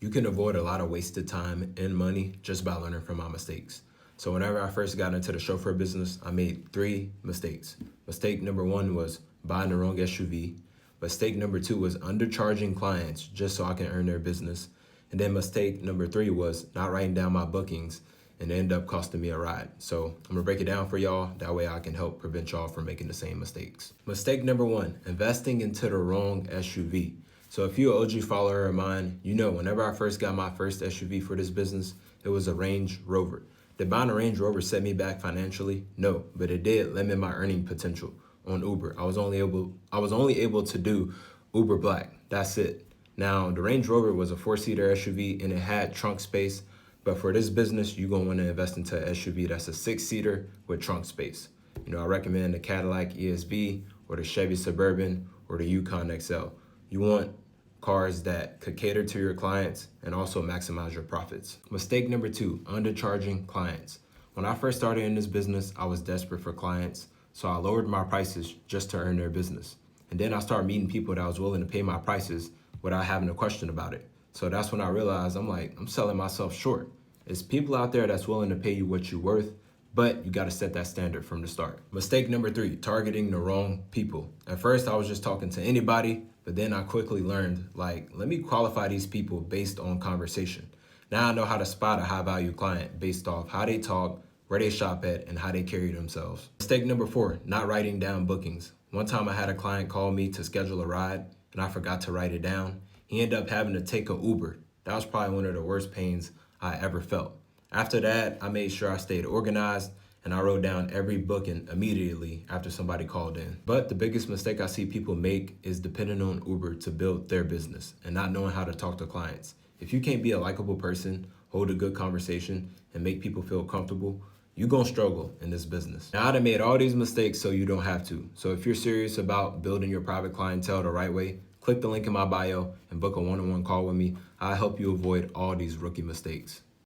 You can avoid a lot of wasted time and money just by learning from my mistakes. So whenever I first got into the chauffeur business, I made 3 mistakes. Mistake number 1 was buying the wrong SUV. Mistake number 2 was undercharging clients just so I can earn their business. And then mistake number 3 was not writing down my bookings and it ended up costing me a ride. So I'm gonna break it down for y'all. That way I can help prevent y'all from making the same mistakes. Mistake number 1, investing into the wrong SUV. So if you're an OG follower of mine, you know whenever I first got my first SUV for this business, it was a Range Rover. Did buying a Range Rover set me back financially? No, but it did limit my earning potential on Uber. I was only able to do Uber Black. That's it. Now the Range Rover was a 4-seater SUV and it had trunk space. But for this business, you're gonna wanna invest into an SUV that's a 6-seater with trunk space. I recommend the Cadillac ESV or the Chevy Suburban or the Yukon XL. You want cars that could cater to your clients and also maximize your profits. Mistake number 2, undercharging clients. When I first started in this business, I was desperate for clients, so I lowered my prices just to earn their business. And then I started meeting people that was willing to pay my prices without having a question about it. So that's when I realized I'm selling myself short. It's people out there that's willing to pay you what you're worth, but you gotta set that standard from the start. Mistake number 3, targeting the wrong people. At first, I was just talking to anybody, but then I quickly learned, let me qualify these people based on conversation. Now I know how to spot a high value client based off how they talk, where they shop at, and how they carry themselves. Mistake number 4, not writing down bookings. One time I had a client call me to schedule a ride, and I forgot to write it down. He ended up having to take an Uber. That was probably one of the worst pains I ever felt. After that, I made sure I stayed organized and I wrote down every booking immediately after somebody called in. But the biggest mistake I see people make is depending on Uber to build their business and not knowing how to talk to clients. If you can't be a likable person, hold a good conversation, and make people feel comfortable, you're gonna struggle in this business. Now, I done made all these mistakes so you don't have to. So if you're serious about building your private clientele the right way, click the link in my bio and book a one-on-one call with me. I'll help you avoid all these rookie mistakes.